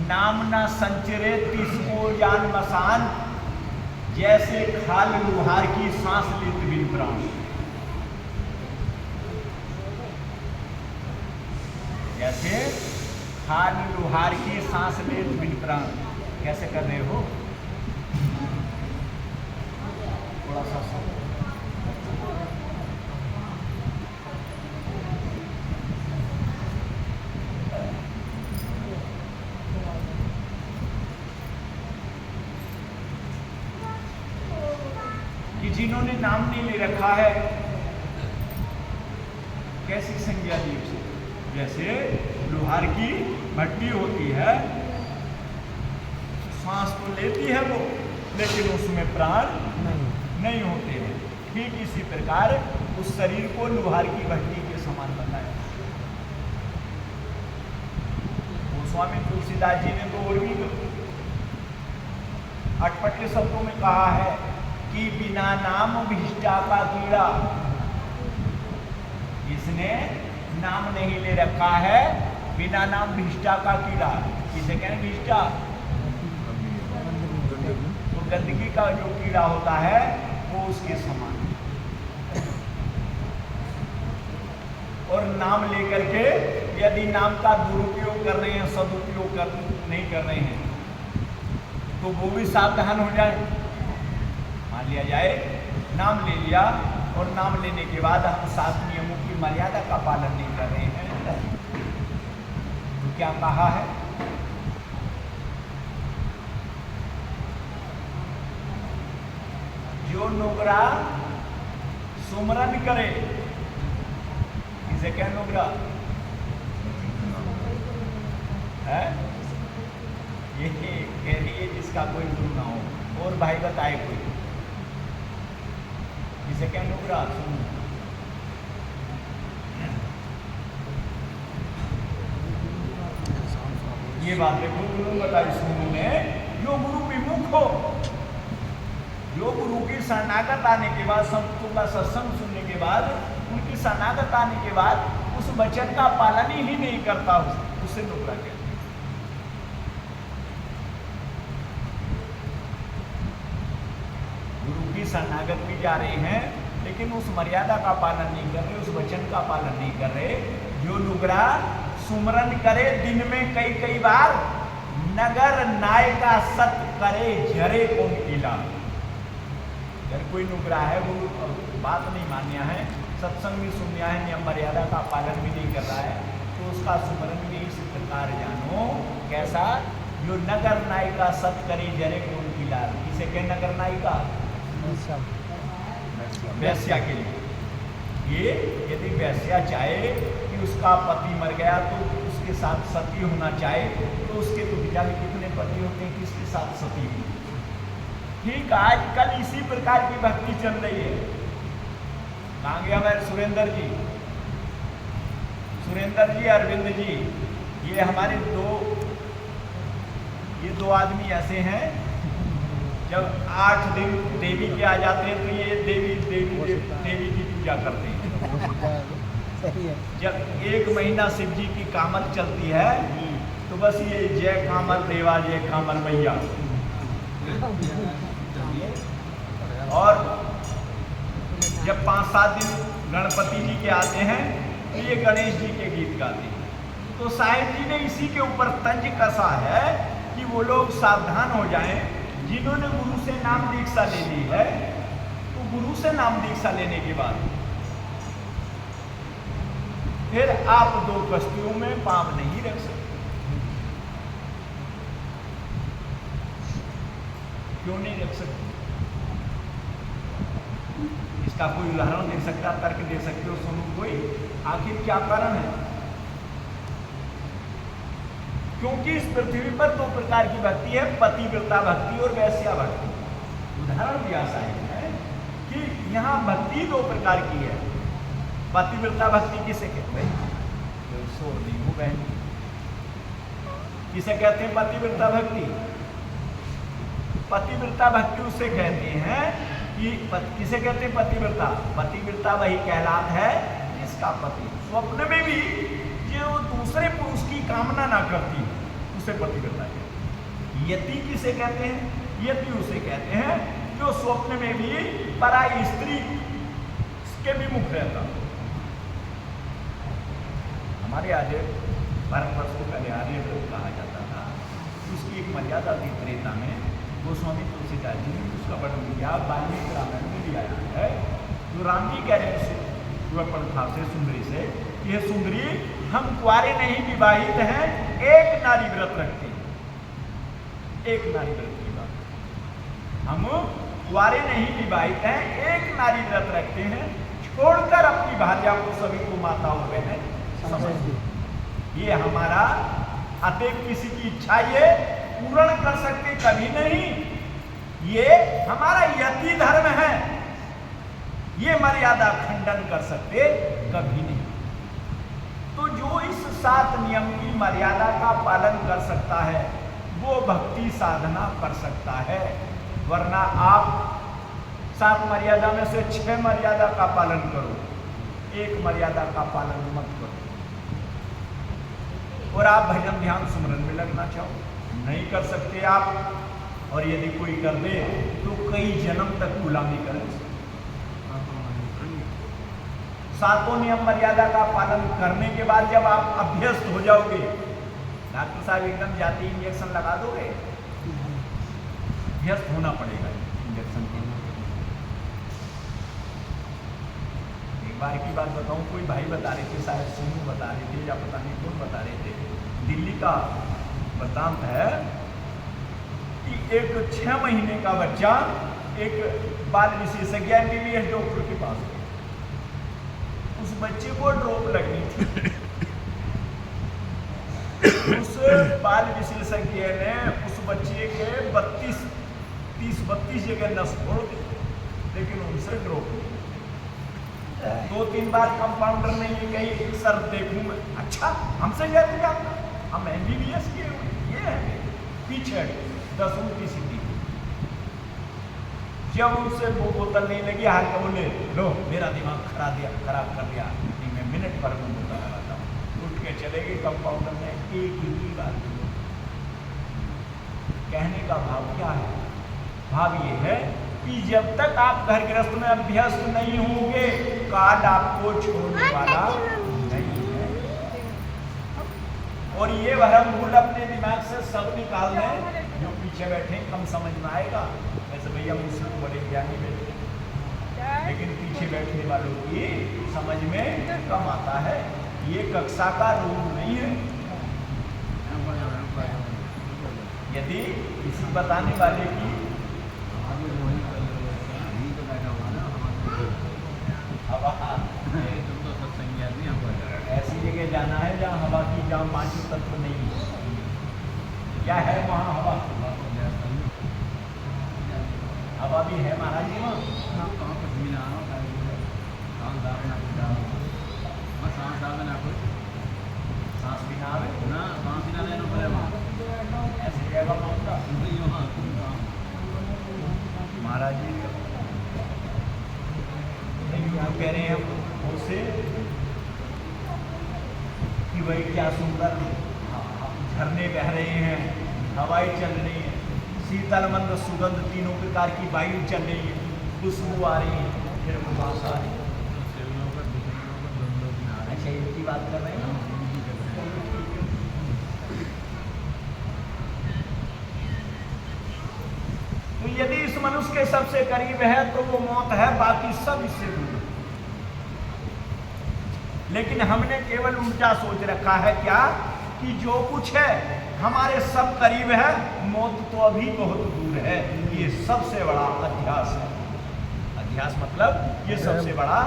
नाम न संचरे तिसको जान मसान, जैसे खाल लुहार की सांस लेत बिन प्राण। जैसे खाल लुहार की सांस लेत बिन प्राण। कैसे कर रहे हो? थोड़ा सा कि जिन्होंने नाम नहीं ले रखा है, कैसी संज्ञा दी उसे? जैसे लोहार की भट्टी होती है, सांस तो लेती है वो, लेकिन उसमें प्राण नहीं होते हैं। ठीक इसी प्रकार उस शरीर को लोहार की भट्टी के समान बनाया। गोस्वामी तुलसीदास जी ने तो और भी अटपटे शब्दों में कहा है कि बिना नाम विष्टा का कीड़ा। इसने नाम नहीं ले रखा है, बिना नाम विष्टा का कीड़ा। किसे कहते विष्टा? तो गंदगी का जो कीड़ा होता है वो उसके समान। और नाम लेकर के यदि नाम का दुरुपयोग कर रहे हैं, सदुपयोग नहीं कर रहे हैं, तो वो भी सावधान हो जाए। मान लिया जाए नाम ले लिया और नाम लेने के बाद हम 7 नियमों की मर्यादा का पालन नहीं कर रहे हैं, तो क्या कहा है? जो नुगरा सुमरन करे। इसे क्या नुगरा है? ये कह रही है जिसका कोई गुरु ना हो। और भाई बताए कोई? इसे क्या नुगरा? सुन, ये बात देखो, गुरु बताई सुनो में, जो गुरु विमुख हो, जो गुरु की शरणागत आने के बाद, संतों का सत्संग सुनने के बाद, उनकी शरणागत आने के बाद उस वचन का पालन ही नहीं करता, उसे नुगरा कहते हैं। गुरु की शरणागत भी जा रहे हैं, लेकिन उस मर्यादा का पालन नहीं कर रहे, उस वचन का पालन नहीं कर रहे। जो नुगरा सुमरन करे दिन में कई बार, नगर नाय का सत करे झरे कौन किला। अगर कोई नुगरा है, वो बात नहीं मान्या है, सत्संग भी सुनया है, नियम मर्यादा का पालन भी नहीं कर रहा है, तो उसका सुमरन भी इस प्रकार जानो कैसा? जो नगर नाय का सत करे झरे कौन किला। किसे कहे नगर नाय का? वैश्या के लिए। ये यदि वैश्या चाहे कि उसका पति मर गया तो उसके साथ सती होना चाहे, तो उसके तो पिता में कितने पति होते हैं, किसके साथ सती होती? ठीक, आजकल इसी प्रकार की भक्ति चल रही है। कहाँ गया हमारे सुरेंद्र जी, अरविंद जी, ये हमारे दो आदमी ऐसे हैं, जब 8 दिन देवी के आ जाते हैं तो ये देवी की पूजा करते हैं। जब 1 महीना शिव जी की कामत चलती है तो बस ये जय कामर देवा, जय कामर मैया। और जब 5-7 दिन गणपति जी के आते हैं तो ये गणेश जी के गीत गाते हैं। तो साहिब जी ने इसी के ऊपर तंज कसा है कि वो लोग सावधान हो जाएं, जिन्होंने गुरु से नाम दीक्षा ले ली है, तो गुरु से नाम दीक्षा लेने के बाद फिर आप 2 कश्तियों में पांव नहीं रख सकते। क्यों नहीं रख सकते? इसका कोई उदाहरण दे सकता, तर्क दे सकते हो? सुनो कोई, आखिर क्या कारण है? क्योंकि इस पृथ्वी पर 2 प्रकार की भक्ति है, पतिव्रता भक्ति और वैश्या भक्ति। उदाहरण दिया साहिब है कि यहाँ भक्ति 2 प्रकार की है। पतिव्रता भक्ति किसे कहते हैं? शोर नहीं हो बहन। किसे कहते हैं पतिव्रता भक्ति? पतिव्रता भक्ति उसे कहते हैं कि किसे कहते हैं पतिव्रता? पतिव्रता वही कहलात है जिसका पति स्वप्न में भी जो दूसरे पुरुष की कामना ना करती, उसे पतिव्रता कहते हैं। यति किसे कहते हैं? यति उसे कहते हैं जो स्वप्न में भी पराई स्त्री के विमुख रहता। हमारे आर्य भारत वर्ष को पहले आर्य कहा जाता था। उसकी एक मर्यादा थी त्रेता में। गोस्वामी तुलसीदास जी ने उसका वर्णन किया, वाल्मीकि रामायण में भी आया है। जो राम जी कह रहे हैं था से सुंदरी से, यह सुंदरी हम कुंवारे नहीं विवाहित हैं, एक नारी व्रत रखते हैं। एक नारी व्रत की बात, हम कुंवारे नहीं विवाहित हैं, एक नारी व्रत रखते हैं, छोड़कर अपनी भार्या को सभी को माता और बहन समझ। ये हमारा अतएव किसी की इच्छा ये पूर्ण कर सकते कभी नहीं, ये हमारा यति धर्म है, ये मर्यादा खंडन कर सकते कभी नहीं। तो जो इस 7 नियम की मर्यादा का पालन कर सकता है वो भक्ति साधना कर सकता है, वरना आप 7 मर्यादा में से 6 मर्यादा का पालन करो, 1 मर्यादा का पालन मत करो, और आप भजन ध्यान सुमरन में लगना चाहो, नहीं कर सकते आप। और यदि कोई कर दे तो कई जन्म तक गुलामी करे। 7 नियम मर्यादा का पालन करने के बाद जब आप अभ्यस्त हो जाओगे, डॉक्टर साहब एकदम जाते ही इंजेक्शन लगा दोगे, अभ्यस्त होना पड़ेगा इंजेक्शन के लिए। एक बार की बात बताऊं, कोई भाई बता रहे थे, शायद सोनू बता रहे थे या पता नहीं कौन बता रहे थे, दिल्ली का वृत्तांत है कि एक 6 महीने का बच्चा एक बाल विशेषज्ञ MBBS डॉक्टर के पास गया। उस बच्चे को ड्रॉप लगनी थी। उस बाल विशेषज्ञ ने उस बच्चे के 30-32 जगह नस तोड़ दी, लेकिन उनसे ड्रॉप नहीं। 2-3 बार कंपाउंडर ने ये कही, सर देखूं मैं, अच्छा हमसे कहते हैं हम MBBS के ये है पीछे 10वीं की सीधी। जब उनसे वो बोतल नहीं लगी, हार का बोले, लो मेरा दिमाग खराब कर दिया, नहीं मैं मिनट भर में बोतल लगाता हूँ। उठ के चले गए। कंपाउंडर ने एक ही बात कहने का भाव क्या है? भाव ये है कि जब तक आप घर गृहस्थ में अभ्यस्त नहीं होंगे, काल आपको छोड़ने वाला नहीं है। और ये भरम भूल अपने दिमाग से सब निकाल दें। जो पीछे बैठे कम समझ में आएगा, वैसे भैया मुझसे तो बड़े ज्ञानी बैठे, लेकिन पीछे बैठने वालों की समझ में कम आता है। ये कक्षा का रूल नहीं है। यदि किसी बताने वाले की ऐसी जगह जाना है जहाँ हवा की जहाँ 5 तत्व नहीं है, क्या है वहाँ हवा? हवा भी है महाराज जी वहाँ। सांस भी ना आवे ना, सांस भी ना लेना पड़े वहाँ, ऐसी जगह पहुँचता महाराज जी कह रहे हैं उसे कि भाई क्या सुंदर झरने बह रहे हैं, हवाएं चल रही हैं, शीतल मंद सुगंध, तीनों प्रकार की वायु चल रही है, खुशबू आ रही है, फिर उबास आ रही है। अच्छा इनकी बात कर रहे हैं। तो यदि इस मनुष्य के सबसे करीब है तो वो मौत है, बाकी सब इससे दूर। लेकिन हमने केवल उल्टा सोच रखा है क्या कि जो कुछ है हमारे सब करीब है, मौत तो अभी बहुत दूर है। ये सबसे बड़ा अध्यास है। अध्यास मतलब ये सबसे बड़ा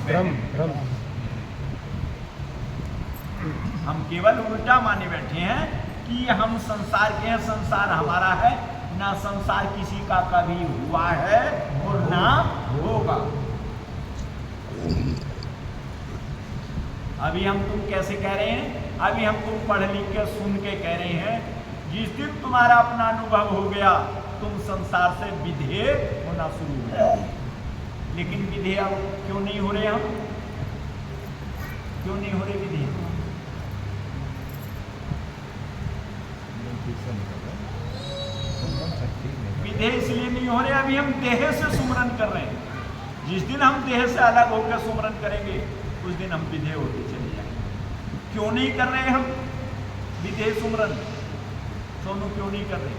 भ्रम। हम केवल उल्टा माने बैठे हैं कि हम संसार के हैं, संसार हमारा है, ना संसार किसी का कभी हुआ है और ना होगा। अभी हम तुम कैसे कह रहे हैं? अभी हम तुम पढ़ लिख के सुन के कह रहे हैं, जिस दिन तुम्हारा अपना अनुभव हो गया तुम संसार से विधेय होना शुरू हो जाओगे। लेकिन विधेय क्यों नहीं हो रहे? हम क्यों नहीं हो रहे विधेय? विधेय इसलिए नहीं हो रहे, अभी हम देह से सुमरन कर रहे हैं। जिस दिन हम देह से अलग होकर सुमरन करेंगे उस दिन हम विधेय होते चले जाएंगे। क्यों नहीं कर रहे हम विधेय सुमरन? सोनू क्यों नहीं कर रहे?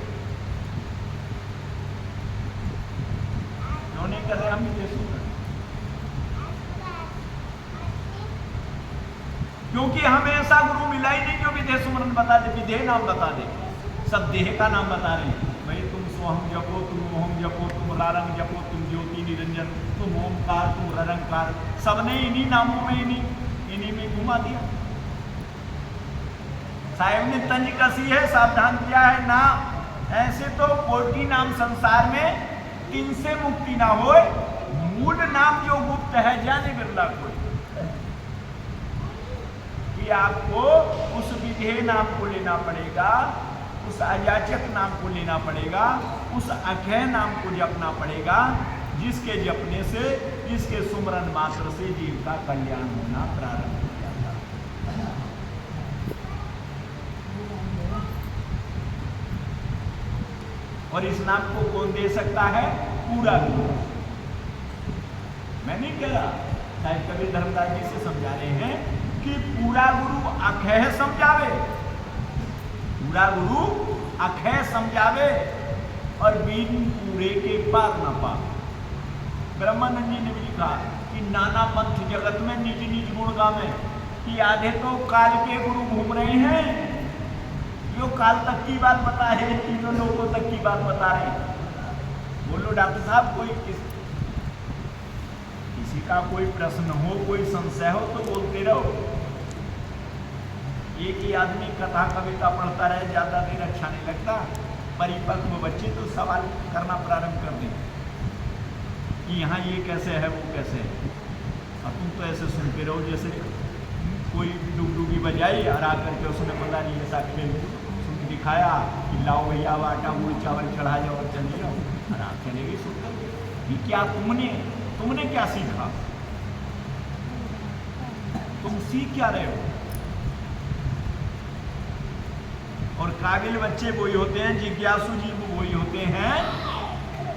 क्यों नहीं कर रहे हम विधेय सुमरन? क्योंकि हमें ऐसा गुरु मिला ही नहीं जो विधेय सुमरन बता दे, विधेय नाम बता दे। सब देह का नाम बता रहे हैं। भाई तुम सोहम जपो, तुम ओम जपो, तुम रारंग जपो, तुम ज्योति निरंजन, तुम ओमकार, तुम ररंकार, सबने इन्हीं नामों में इन्हीं में घुमा दिया। साहेब ने तंज कसी है, सावधान किया है ना। ऐसे तो कोटि नाम संसार में तीन से मुक्ति ना हो, मूल नाम जो गुप्त है जाने बिरला कोई। कि आपको उस विधेय नाम को लेना पड़ेगा, उस अयाचक नाम को लेना पड़ेगा, उस अक्षय नाम को जपना पड़ेगा, जिसके जपने से, जिसके सुमरन मात्र से जीव का कल्याण होना प्रारंभ हो जाता है। और इस नाम को कौन दे सकता है? पूरा गुरु। मैं नहीं कह रहा, साहिब कबीर धर्मदास जी से समझा रहे हैं कि पूरा गुरु अक्षय समझावे, पूरा गुरु अक्षय समझावे और बिन पूरे के पार न पावे। ब्रह्मानंद जी ने भी लिखा कि नाना पंथ जगत में निज निज गुण गावे, कि आधे तो काल के गुरु घूम रहे हैं, जो काल तक की बात बता रहे, तीनों लोगों तक की बात बता रहे हैं। बोलो डॉक्टर साहब, कोई किसी का कोई प्रश्न हो, कोई संशय हो तो बोलते रहो। एक ही आदमी कथा कविता पढ़ता रहे, ज्यादा देर अच्छा नहीं लगता। परिपक्व बच्चे तो सवाल करना प्रारंभ कर दें कि यहाँ ये कैसे है, वो कैसे है। और तुम तो ऐसे सुनते रहो जैसे कोई डुगडुगी बजाई और आकर के उसने पता नहीं ऐसा खेल सुन दिखाया कि लाओ भैया आटा गुड़ चावल चढ़ा जाओ और चले जाओ, और आप चलेगी सुनकर कि क्या तुमने क्या सीखा, तुम सीख क्या रहे हो। और काबिल बच्चे वही होते हैं, जिज्ञासु जीव वही होते हैं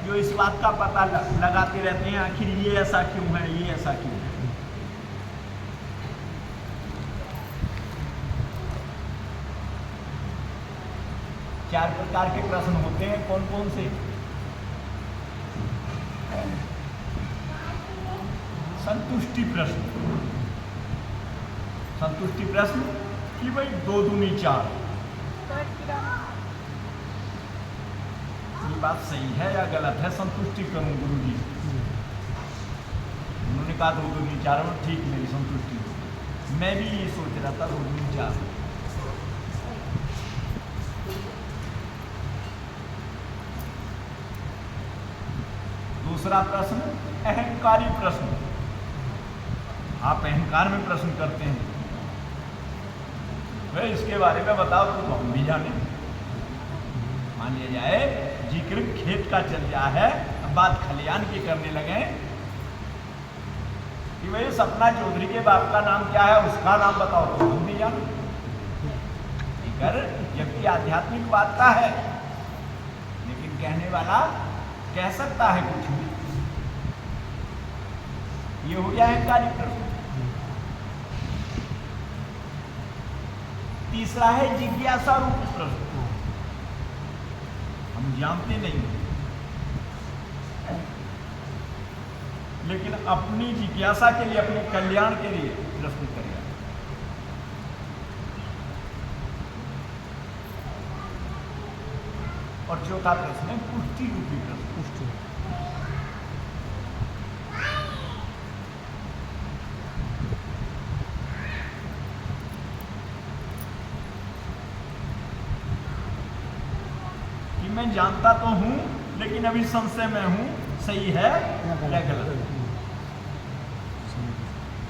जो इस बात का पता लगाते रहते हैं, आखिर ये ऐसा क्यों है, ये ऐसा क्यों है। चार प्रकार के प्रश्न होते हैं, कौन कौन से? संतुष्टि प्रश्न। संतुष्टि प्रश्न कि भाई 2 दूनी 4, ये बात सही है या गलत है, संतुष्टि करूं गुरु जी। उन्होंने कहा 2 दूनी 4, ठीक, मेरी संतुष्टि हो। मैं भी ये सोच रहा था 2 दूनी 4। दूसरा प्रश्न अहंकारी प्रश्न। आप अहंकार में प्रश्न करते हैं, भाई इसके बारे में बताओ तो हम भी जाने। मान लिया जाए जिक्र खेत का चल गया है, अब बात खलियान की करने लगे कि भाई सपना चौधरी के बाप का नाम क्या है, उसका नाम बताओ तो हम भी जाने। जिक्र जबकि आध्यात्मिक बात का है, लेकिन कहने वाला कह सकता है कुछ भी। ये हो गया अहंकारी प्रश्न। तीसरा है जिज्ञासा रूप प्रश्न। हम जानते नहीं, लेकिन अपनी जिज्ञासा के लिए, अपने कल्याण के लिए प्रश्न करेगा। और चौथा प्रश्न है पुष्टि रूपी प्रश्न। पुष्टि कि मैं जानता तो हूं, लेकिन अभी संशय में हूं, सही है या गलत।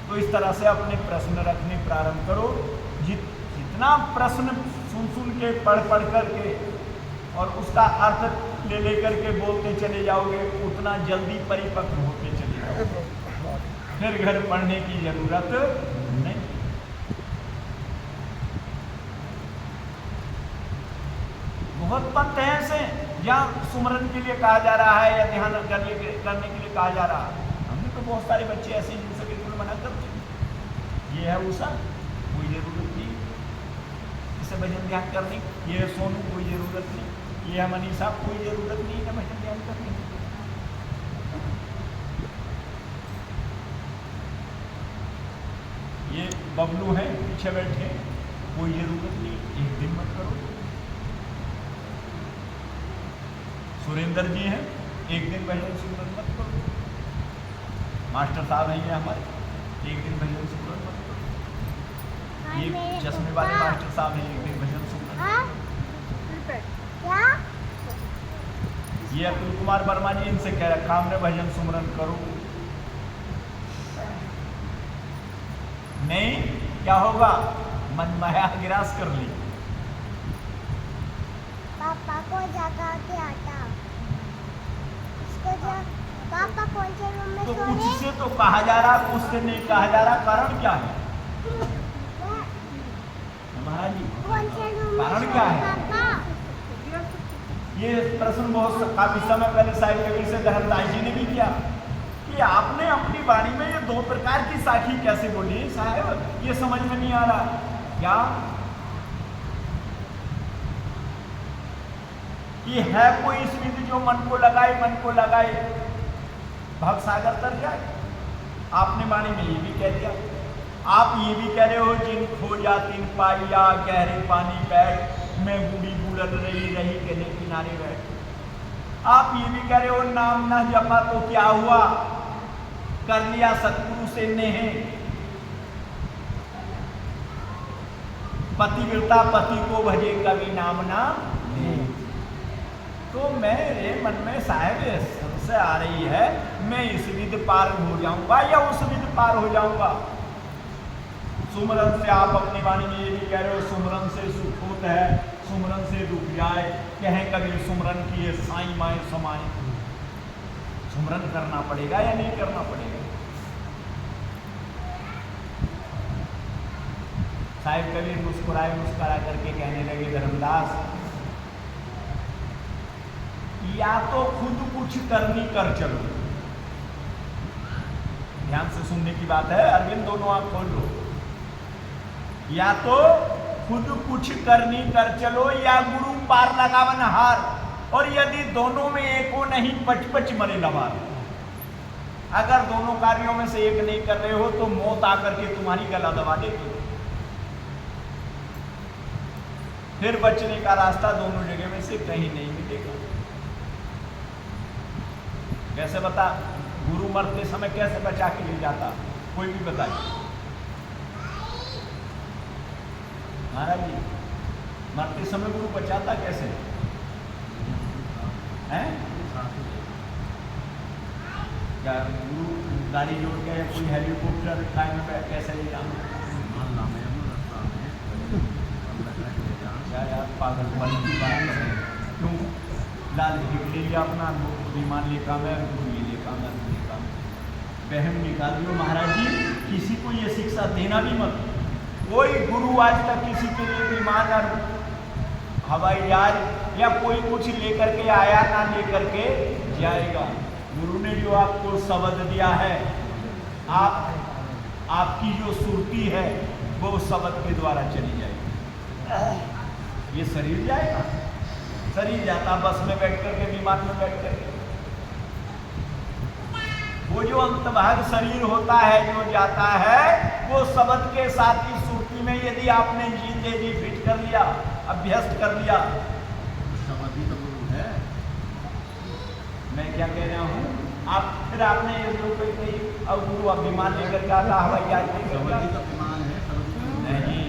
तो इस तरह से अपने प्रश्न रखने प्रारंभ करो। जितना प्रश्न सुन के पढ़ करके और उसका अर्थ ले करके बोलते चले जाओगे, उतना जल्दी परिपक्व होते चले जाओगे, फिर घर पढ़ने की जरूरत नहीं। बहुत पंथ हैं ऐसे जहाँ सुमरन के लिए कहा जा रहा है या ध्यान करने के लिए कहा जा रहा है। हमने तो बहुत सारे बच्चे ऐसे हैं जिनसे बिल्कुल मना करते हैं। ये है उषा, कोई जरूरत नहीं इसे भजन ध्यान करने की। ये है सोनू, कोई जरूरत नहीं। ये है मनीषा, कोई जरूरत नहीं है भजन ध्यान करने की। ये बबलू है पीछे बैठे, कोई जरूरत नहीं, एक दिन मत करो। सुरेंद्र जी हैं, एक दिन भजन सुमरन मत करो। मास्टर साहब हैं ये हमारे, एक दिन भजन सुमरन मत करो। ये चश्मे वाले मास्टर साहब हैं, एक दिन भजन सुमरन। ये अतुल कुमार वर्मा जी, इनसे कह रखा हमने भजन सुमरन करो। नहीं, क्या होगा? मन माया गिरास कर ली। पापा को जगा के आता, पापा कौन से रूम में तो सोए? कुछ से तो कहा जा रहा, कुछ से नहीं कहा जा रहा, कारण क्या है महाराज जी? कौन से रूम में कारण सोए क्या है? पापा? ये प्रश्न बहुत काफी समय पहले साहिब कबीर से धर्मदास जी ने भी किया कि आपने अपनी वाणी में ये दो प्रकार की साखी कैसे बोली साहब, ये समझ में नहीं आ रहा। क्या ये है कोई स्मृति जो मन को लगाए भव सागर तर जाए? आपने वाणी में ये भी कह दिया। आप ये भी कह रहे हो जिन खोजा तिन पाइया, गहरे पानी बैठ, मैं बूढ़ी बुलंद रही कहने किनारे बैठ। आप ये भी कह रहे हो नाम न जपा तो क्या हुआ, कर लिया सतगुरु से नेह। पतिव्रता पति को भजे कभी नाम ना ले। तो मेरे मन में साहब सबसे आ रही है, मैं इस विध पार हो जाऊंगा या उस विध पार हो जाऊंगा। सुमरन से आप अपनी वाणी में ये भी कह रहे हो सुमरन से सुख होता है, सुमरन से दुख जाए। कहें कभी सुमरन किए साईं माए समाए। सुमरन करना पड़ेगा या नहीं करना पड़ेगा? साहिब कबीर मुस्कुरा करके कहने लगे, धर्मदास या तो खुद कुछ करनी कर चलो। ध्यान से सुनने की बात है अरविंद, दोनों आप खोल लो। या तो खुद कुछ करनी कर चलो या गुरु पार लगावन हार। और यदि दोनों में एको नहीं पच मरे लवार। अगर दोनों कार्यों में से एक नहीं कर रहे हो तो मौत आकर के तुम्हारी गला दबा देगी। फिर बचने का रास्ता दोनों जगह में से कहीं नहीं मिलेगा। कैसे बता? गुरु मरते समय कैसे बचा के ले जाता? कोई भी बताए महाराज जी, मरते समय गुरु बचाता कैसे है? क्या गुरु गाड़ी जोड़ के कोई हेलीकॉप्टर खाए में बैठ कैसे ले जाना? क्या यार पागल वाली की बात करें? क्यों लाल ले लिया अपना विमान लेका में, गुरु ये लेका में, बहम निकाल दियो। महाराज जी, किसी को ये शिक्षा देना भी मत। कोई गुरु आज तक किसी के लिए विमान और हवाई जहाज या कोई कुछ लेकर के आया ना लेकर के जाएगा। गुरु ने जो आपको शब्द दिया है, आपकी जो सुरती है वो शब्द के द्वारा चली जाएगी। ये शरीर जाएगा, शरीर जाता बस में बैठ करके, विमान में बैठ करके। वो जो अंतभाग शरीर होता है जो जाता है, वो शब्द के साथ ही सुरती में यदि आपने जीते जी फिट कर लिया, अभ्यस्त कर लिया। शब्द ही तो गुरु है। मैं क्या कह रहा हूँ, आप फिर आपने ये जो कोई कही अब गुरु अब विमान लेकर के आता, हवाई जहाज लेकर शब्द ही के तो विमान है, शब्द ही नहीं,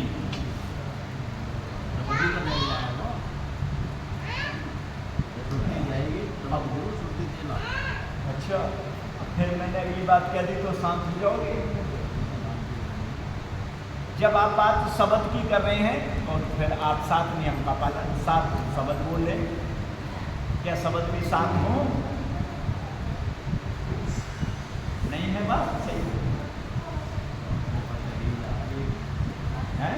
शब्द ही तो ले जाएगा। सुरती जाएगी तो अब गुरु सुरती देगा। अच्छा फिर मैंने अगली बात कह दी तो शांत हो जाओगे। जब आप बात शब्द की कर रहे हैं और फिर आप साथ नियम का पालन, साथ शब्द बोल रहे, क्या शब्द भी साथ हो? नहीं है बात सही है?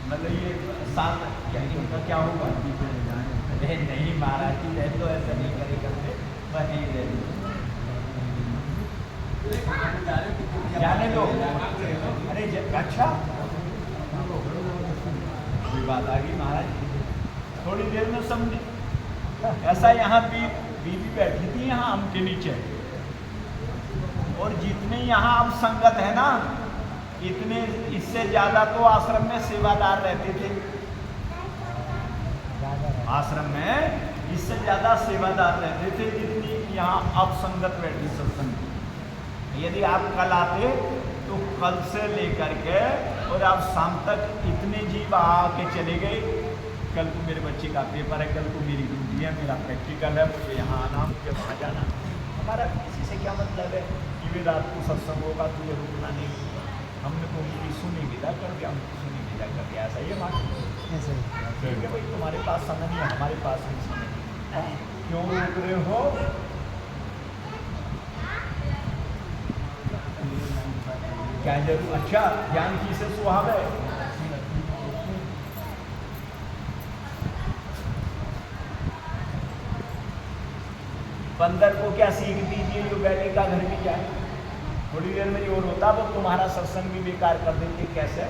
मतलब ये साल क्या उनका क्या होगा? अरे नहीं महाराज जी, रह तो ऐसा नहीं करे करते, वही रह जाने दो। अरे अच्छा कोई बात आ गई महाराज, थोड़ी देर में समझे। ऐसा यहाँ बीवी बैठी थी यहाँ आम के नीचे, और जितने यहाँ अब संगत है ना, इतने इससे ज्यादा तो आश्रम में सेवादार रहते थे। आश्रम में इससे ज्यादा सेवादार रहते थे जितनी यहाँ अब संगत बैठी सत्संग। यदि आप कल आते तो कल से लेकर के और अब शाम तक इतने जीव आके चले गए। कल को मेरे बच्चे का पेपर है, कल को मेरी ड्यूटी है, मेरा प्रैक्टिकल है, मुझे यहाँ आना, मुझे वहाँ जाना। हमारा किसी से क्या मतलब है कि वे रात को सत्संग होगा, तुझे रुकना नहीं। हमने तो उनकी सुनी विदा कर दिया, हम सुनी विदा कर दिया। ऐसा ही बात ठीक है भाई, तुम्हारे पास समय नहीं है, हमारे पास नहीं समय, क्यों रोक रहे हो? क्या जरूर? अच्छा ज्ञान की से स्वभाव है। बंदर को क्या सीख दीजिए जो बैले का घर भी जाए। थोड़ी देर में और होता वो तुम्हारा सत्संग भी बेकार कर देंगे। कैसे?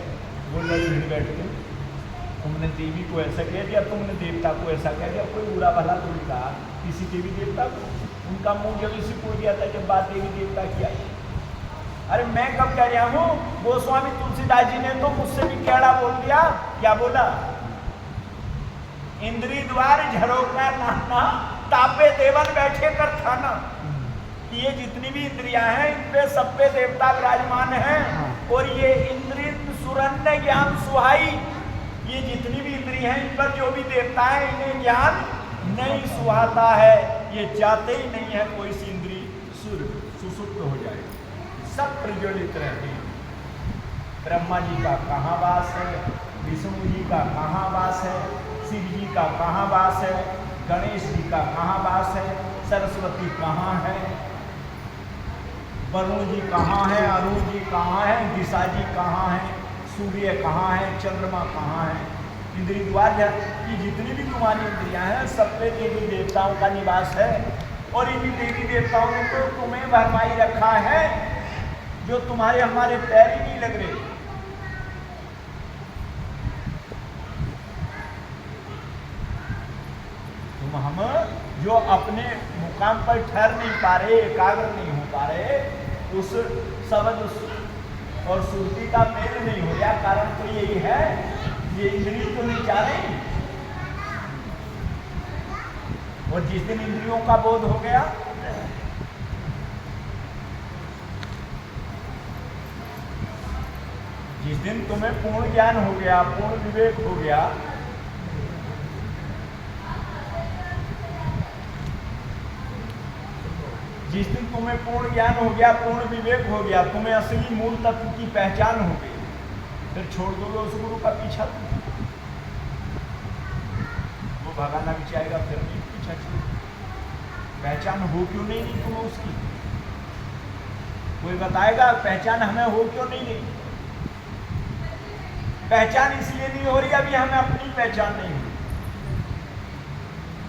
वो लड़ी भीड़ बैठ के तुमने देवी को ऐसा कह दिया, तुमने देवता को ऐसा कह दिया। कोई बुरा भला थोड़ी कहा किसी देवी देवता को। उनका मुंह जब इसी को दिया था जब बात देवी देवता की आई। अरे मैं कब कह रहा हूँ, गोस्वामी तुलसीदास जी ने तो मुझसे भी कैड़ा बोल दिया। क्या बोला? इंद्री द्वार झरोका नाना, तापे देवन बैठे कर थाना। कि ये जितनी भी इंद्रियां हैं इन पे सब पे देवता विराजमान हैं, और ये इंद्रिय सुरन्य ज्ञान सुहाई, ये जितनी भी इंद्रियां हैं इन पर जो भी देवता है इन्हें ज्ञान नहीं सुहाता है। ये चाहते ही नहीं है कोई सी इंद्री सुसुप्त हो जाए, सब प्रज्वलित रहती है। ब्रह्मा जी का कहाँ वास है, विष्णु जी का कहाँ वास है, शिव जी का कहाँ वास है, गणेश जी का कहाँ वास है, सरस्वती कहाँ है, वरुण जी कहाँ है, अरुण जी कहाँ है, दिशा जी कहाँ है, सूर्य कहाँ है, चंद्रमा कहाँ है। इंद्रिय द्वार की जितनी भी तुम्हारी इंद्रियां हैं सब पे देवी देवताओं का निवास है। और इन देवी देवताओं ने तो तुम्हें भरमाई रखा है जो तुम्हारे हमारे पैर ही नहीं लग रहे। तुम हम जो अपने मुकाम पर ठहर नहीं पा रहे, एकाग्र नहीं हो पा रहे, उस शब्द और श्रुति का मेल नहीं हो रहा। कारण तो यही है, ये इंद्रिय तो नहीं जा रही। और जिस दिन इंद्रियों का बोध हो गया, जिस दिन तुम्हें पूर्ण ज्ञान हो गया, पूर्ण विवेक हो गया, जिस दिन तुम्हें पूर्ण ज्ञान हो गया, पूर्ण विवेक हो गया, तुम्हें असली मूल तत्व की पहचान हो गई, फिर छोड़ दोगे उस गुरु का पीछा। वो भगाना भी चाहेगा, फिर नहीं पीछा छोड़। पहचान हो क्यों नहीं तुम्हें उसकी? कोई बताएगा पहचान हमें हो क्यों नहीं? पहचान इसलिए नहीं हो रही, अभी हमें अपनी पहचान नहीं हुई।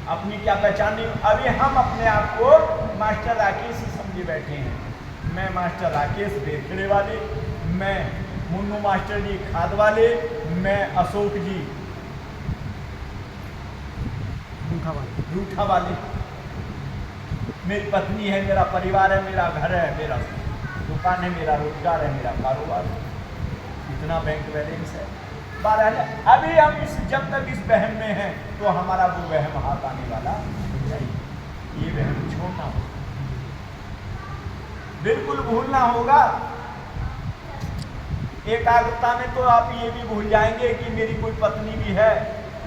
अपनी क्या पहचान नहीं? अभी हम अपने आप को मास्टर राकेश ही समझे बैठे हैं। मैं मास्टर राकेश बेखड़े वाले, मैं मुन्नू मास्टर जी खाद वाले, मैं अशोक जी रूठा वाले, मेरी पत्नी है, मेरा परिवार है, मेरा घर है, मेरा दुकान है, मेरा रोजगार है, मेरा कारोबार है, इतना बैंक बैलेंस है। अभी हम जब तक इस वहम में हैं तो हमारा वो वहम हाथ आने वाला नहीं। ये वहम छोड़ना होगा, बिल्कुल भूलना होगा। एकाग्रता में तो आप ये भी भूल जाएंगे कि मेरी कोई पत्नी भी है,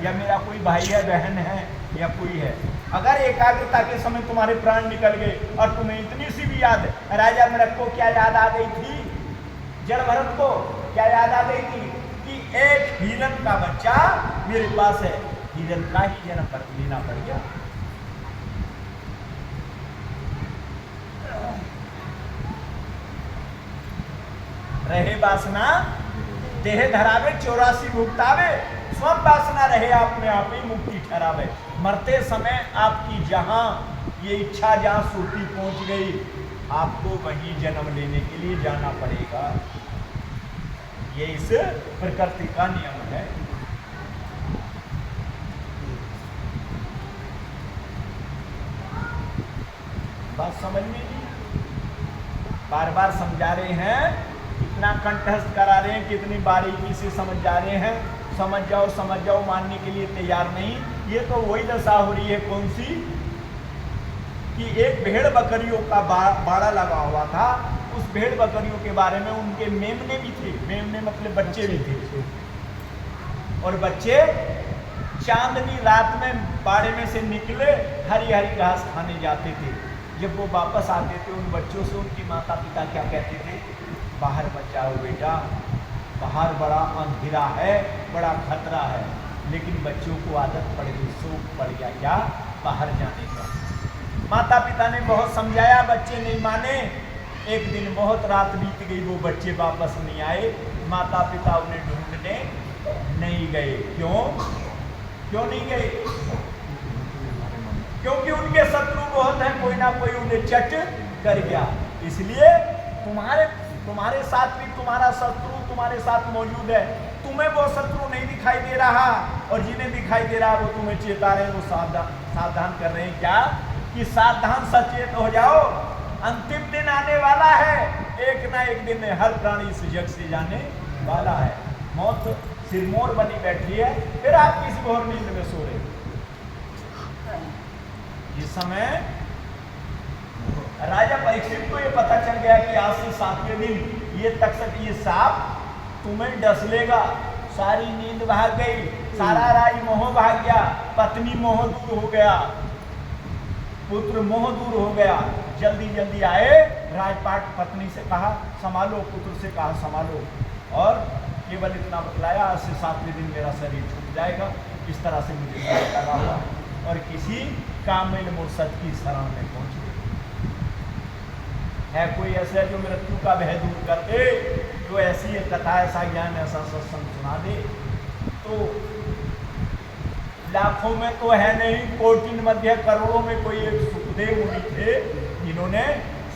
या मेरा कोई भाई है, बहन है, या कोई है। अगर एकाग्रता के समय तुम्हारे प्राण निकल गए और तुम्हें इतनी सी भी याद, राजा मेरठ को क्या याद आ गई थी, जड़ भरत को क्या याद आ गई थी कि एक हिरन का बच्चा मेरे पास है, हिरन का ही जन्म पर लेना पड़ गया। रहे वासना देह धरावे 84 भुगतावे, स्वयं वासना रहे आप में आप ही मुक्ति ठहरावे। मरते समय आपकी जहां ये इच्छा जहां सूती पहुंच गई, आपको वहीं जन्म लेने के लिए जाना पड़ेगा। ये इस प्रकृति का नियम है। बात समझ में नहीं, बार बार समझा रहे हैं, इतना कंठस्थ करा रहे हैं, कितनी बारीकी से समझ जा रहे हैं। समझ जाओ मानने के लिए तैयार नहीं। ये तो वही दशा हो रही है, कौन सी, कि एक भेड़ बकरियों का बाड़ा लगा हुआ था। उस भेड़ बकरियों के बारे में उनके मेमने भी थे, मेमने मतलब बच्चे भी थे, और बच्चे चांदनी रात में बाड़े में से निकले हरी हरी घास खाने जाते थे। जब वो वापस आते थे, उन बच्चों से उनकी माता पिता क्या कहते थे, बाहर मत जाओ बेटा, बाहर बड़ा अंधेरा है, बड़ा खतरा है। लेकिन बच्चों को आदत पड़ गई, शौक पड़ गया क्या, बाहर जाने का। माता पिता ने बहुत समझाया, बच्चे नहीं माने। एक दिन बहुत रात बीत गई, वो बच्चे वापस नहीं आए। माता पिता उन्हें ढूंढने नहीं गए। क्यों नहीं गए? क्योंकि उनके शत्रु बहुत हैं, कोई ना कोई उन्हें चट कर गया। इसलिए तुम्हारे साथ भी तुम्हारा शत्रु तुम्हारे साथ मौजूद है। तुम्हें वो शत्रु नहीं दिखाई दे रहा, और जिन्हें दिखाई दे रहा वो तुम्हें चेता रहे, वो सावधान कर रहे हैं क्या, कि सावधान सचेत हो जाओ, अंतिम दिन आने वाला है। एक ना एक दिन हर प्राणी इस जग से जाने वाला है। मौत सिरमौर बनी बैठी है, फिर आप किसी घोर नींद में सो रहे हो। इस समय राजा परीक्षित को ये पता चल गया कि आज से 7वें दिन ये तक्षक, ये सांप तुम्हें डस लेगा। सारी नींद भाग गई, सारा राज मोह भाग गया, पत्नी मोह दूर हो गया, पुत्र मोह दूर हो गया। जल्दी जल्दी आए, राजपाट पत्नी से कहा संभालो, पुत्र से कहा संभालो, और केवल इतना बतलाया, आज से 7वें दिन मेरा शरीर छूट जाएगा। इस तरह से मुझे लगा हुआ, और किसी कामिल मुर्शद की शरण में पहुंच गए। है कोई ऐसा जो मृत्यु का भय दूर कर दे, जो ऐसी कथा, ऐसा ज्ञान, ऐसा सत्संग सुना दे? तो लाखों में तो है नहीं, कोटिन मध्य करोड़ों में कोई एक सुखदेव मुनि थे, जिन्होंने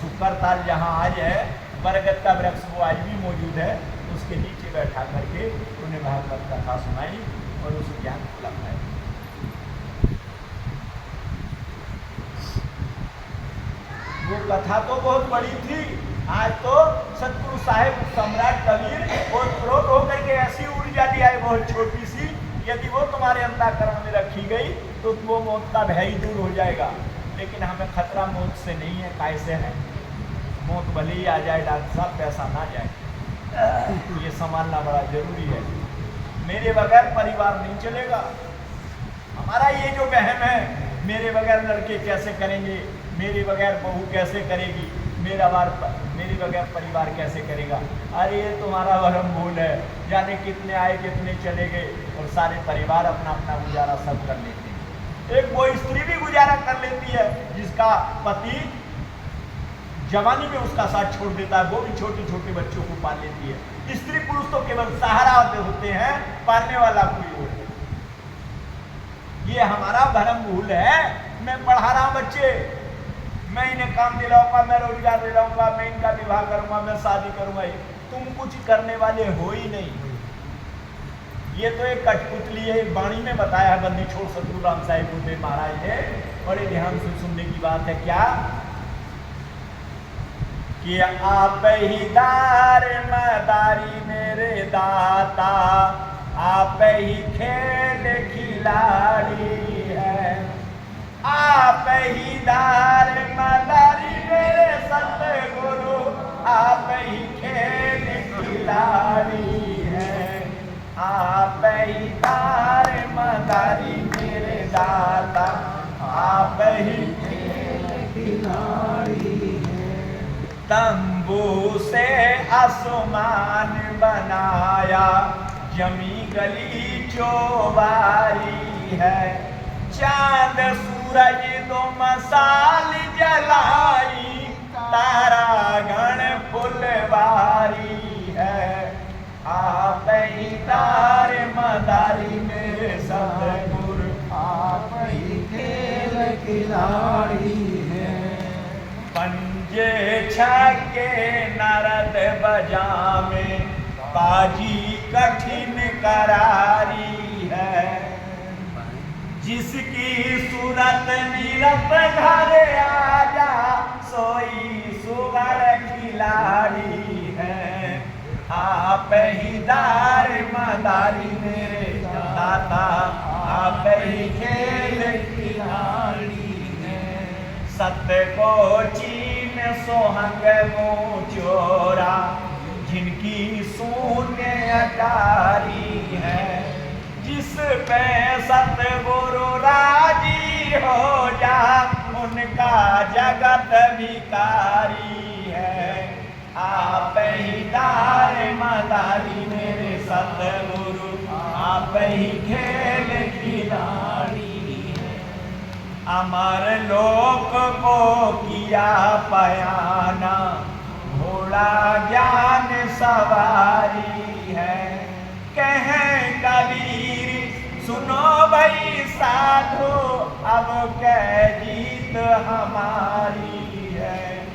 शुक्रताल जहाँ आज है, बरगद का वृक्ष वो आज भी मौजूद है, उसके नीचे बैठा करके उन्हें भागवत कथा सुनाई और उस ज्ञान को लगाया। वो कथा तो बहुत बड़ी थी। आज तो सतगुरु साहेब सम्राट कबीर और क्रोध होकर के ऐसी ऊर्जा दी है बहुत छोटी सी, यदि वो तुम्हारे अंतःकरण में रखी गई तो वो मौत का भय ही दूर हो जाएगा। लेकिन हमें खतरा मौत से नहीं है, कैसे है, मौत भले ही आ जाए डॉक्टर साहब, पैसा ना जाए, ये संभालना बड़ा जरूरी है। मेरे बगैर परिवार नहीं चलेगा। हमारा ये जो वहम है, मेरे बगैर लड़के कैसे करेंगे, मेरे बगैर बहू कैसे करेगी, मेरे बगैर परिवार कैसे करेगा। अरे ये तुम्हारा वहम भूल है। जाने कितने आए कितने चले गए, और सारे परिवार अपना अपना गुजारा सब कर लेते हैं। एक वो स्त्री भी गुजारा कर लेती है जिसका पति जवानी में उसका साथ छोड़ देता है, वो भी छोटे छोटे बच्चों को पाल लेती है। स्त्री पुरुष तो केवल सहारा होते हैं, पालने वाला कोई और। ये हमारा भरम भूल है। मैं पढ़ा रहा बच्चे, मैं इन्हें काम दिलाऊंगा, मैं रोजगार दिलाऊंगा, मैं इनका विवाह करूंगा, मैं शादी करूंगा, तुम कुछ करने वाले हो ही नहीं। ये तो एक कठपुतली है। वाणी में बताया है बंदी छोड़ सतगुरु राम साहिब बुद्धे महाराज ने, बड़े ध्यान से सुनने की बात है। क्या कि आप ही दार मदारी मेरे दाता, आप ही खेल खिलाड़ी है, आप ही दार मदारी मेरे सतगुरु, आप ही खेल खिलाड़ी है, आप ही दार मदारी मेरे दाता, आप ही खेल खिलाड़ी है। तंबू से आसमान बनाया, जमी गली चौबारी है, चांद सूरज दो मसाल जलाई, तारा गण फुलवारी है, आप ही तार मदारी मेरे सतगुरु, आप ही खेल खिलाड़ी हैं। पंजे छक्के नरद बजावे, बाजी कठिन करारी है। जिसकी सूरत नीरत घर आजा, सोई सुगर खिलाड़ी है। आप ही दार मदारी मेरे दाता, आप ही खेल खिलाड़ी है। सत्य को चीन सोहंग मुँह चोरा, जिनकी शून्य अटारी है। जिस पे सतगुरु राजी हो जा, उनका जगत भिखारी है। आप ही दार मदारी मेरे सतगुरु, आप ही खेल खिलाड़ी है। अमर लोक को किया पयाना, घोड़ा ज्ञान सवारी है। कहें कबीर सुनो भाई साधु, अब कै जीत हमारी है।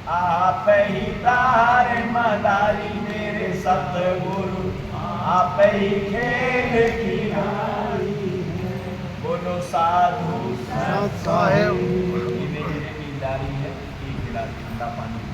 आप ही तार मदारी मेरे सतगुरु, आप ही खेल खिलाड़ी है। बोलो साधु सत साहेब। नींद आ रही है, ठंडा पानी